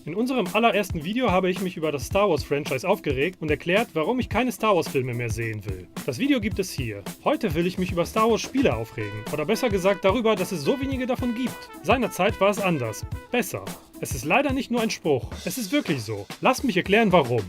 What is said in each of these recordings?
In unserem allerersten Video habe ich mich über das Star Wars Franchise aufgeregt und erklärt, warum ich keine Star Wars Filme mehr sehen will. Das Video gibt es hier. Heute will ich mich über Star Wars Spiele aufregen. Oder besser gesagt darüber, dass es so wenige davon gibt. Seinerzeit war es anders. Besser. Es ist leider nicht nur ein Spruch. Es ist wirklich so. Lasst mich erklären, warum.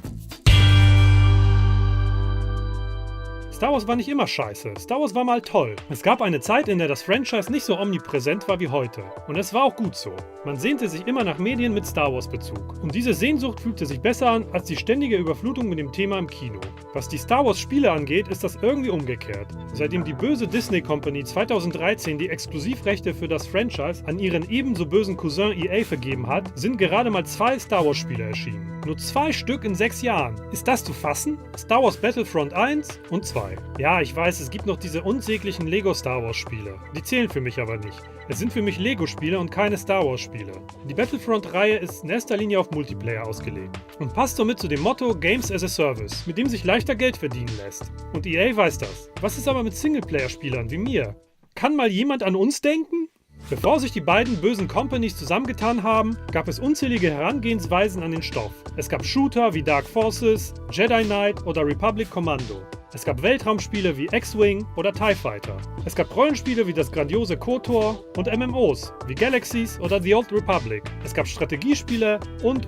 Star Wars war nicht immer scheiße. Star Wars war mal toll. Es gab eine Zeit, in der das Franchise nicht so omnipräsent war wie heute. Und es war auch gut so. Man sehnte sich immer nach Medien mit Star Wars Bezug. Und diese Sehnsucht fühlte sich besser an als die ständige Überflutung mit dem Thema im Kino. Was die Star Wars Spiele angeht, ist das irgendwie umgekehrt. Seitdem die böse Disney Company 2013 die Exklusivrechte für das Franchise an ihren ebenso bösen Cousin EA vergeben hat, sind gerade mal 2 Star Wars Spiele erschienen. Nur 2 Stück in 6 Jahren. Ist das zu fassen? Star Wars Battlefront 1 und 2. Ja, ich weiß, es gibt noch diese unsäglichen Lego Star Wars Spiele. Die zählen für mich aber nicht. Es sind für mich Lego Spiele und keine Star Wars Spiele. Die Battlefront-Reihe ist in erster Linie auf Multiplayer ausgelegt und passt somit zu dem Motto Games as a Service, mit dem sich leichter Geld verdienen lässt. Und EA weiß das. Was ist aber mit Singleplayer-Spielern wie mir? Kann mal jemand an uns denken? Bevor sich die beiden bösen Companies zusammengetan haben, gab es unzählige Herangehensweisen an den Stoff. Es gab Shooter wie Dark Forces, Jedi Knight oder Republic Commando. Es gab Weltraumspiele wie X-Wing oder TIE Fighter. Es gab Rollenspiele wie das grandiose KOTOR und MMOs wie Galaxies oder The Old Republic. Es gab Strategiespiele und.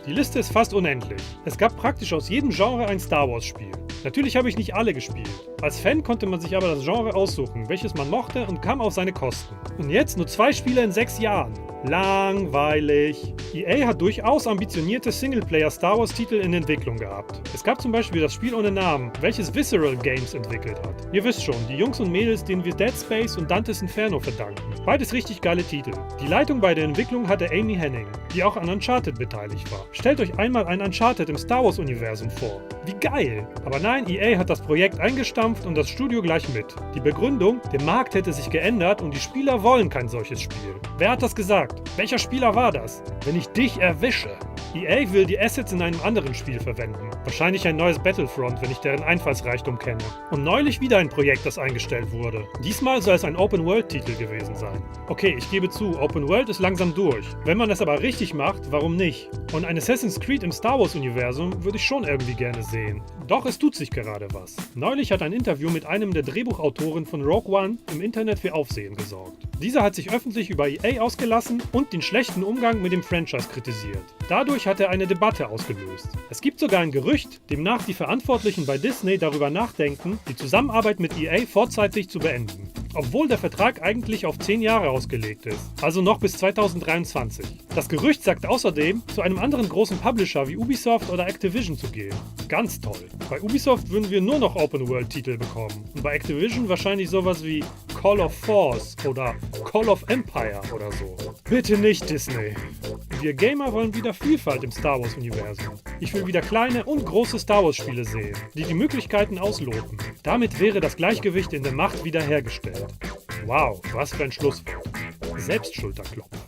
Die Liste ist fast unendlich. Es gab praktisch aus jedem Genre ein Star Wars Spiel. Natürlich habe ich nicht alle gespielt. Als Fan konnte man sich aber das Genre aussuchen, welches man mochte und kam auf seine Kosten. Und jetzt nur 2 Spiele in 6 Jahren. Langweilig. EA hat durchaus ambitionierte Singleplayer-Star Wars-Titel in Entwicklung gehabt. Es gab zum Beispiel das Spiel ohne Namen, welches Visceral Games entwickelt hat. Ihr wisst schon, die Jungs und Mädels, denen wir Dead Space und Dantes Inferno verdanken. Beides richtig geile Titel. Die Leitung bei der Entwicklung hatte Amy Hennig, die auch an Uncharted beteiligt war. Stellt euch einmal ein Uncharted im Star Wars-Universum vor. Wie geil! Aber nein, EA hat das Projekt eingestampft und das Studio gleich mit. Die Begründung, der Markt hätte sich geändert und die Spieler wollen kein solches Spiel. Wer hat das gesagt? Welcher Spieler war das? Wenn ich dich erwische. EA will die Assets in einem anderen Spiel verwenden. Wahrscheinlich ein neues Battlefront, wenn ich deren Einfallsreichtum kenne. Und neulich wieder ein Projekt, das eingestellt wurde. Diesmal soll es ein Open-World-Titel gewesen sein. Okay, ich gebe zu, Open World ist langsam durch. Wenn man es aber richtig macht, warum nicht? Und ein Assassin's Creed im Star Wars-Universum würde ich schon irgendwie gerne sehen. Doch es tut sich gerade was. Neulich hat ein Interview mit einem der Drehbuchautoren von Rogue One im Internet für Aufsehen gesorgt. Dieser hat sich öffentlich über EA ausgelassen und den schlechten Umgang mit dem Franchise kritisiert. Dadurch hat er eine Debatte ausgelöst. Es gibt sogar ein Gerücht, demnach die Verantwortlichen bei Disney darüber nachdenken, die Zusammenarbeit mit EA vorzeitig zu beenden. Obwohl der Vertrag eigentlich auf 10 Jahre ausgelegt ist, also noch bis 2023. Das Gerücht sagt außerdem, zu einem anderen großen Publisher wie Ubisoft oder Activision zu gehen. Ganz toll. Bei Ubisoft würden wir nur noch Open-World-Titel bekommen und bei Activision wahrscheinlich sowas wie Call of Force oder Call of Empire oder so. Bitte nicht, Disney. Wir Gamer wollen wieder Vielfalt im Star Wars-Universum. Ich will wieder kleine und große Star Wars-Spiele sehen, die die Möglichkeiten ausloten. Damit wäre das Gleichgewicht in der Macht wiederhergestellt. Wow, was für ein Schlusswort. Selbstschulterklopfen.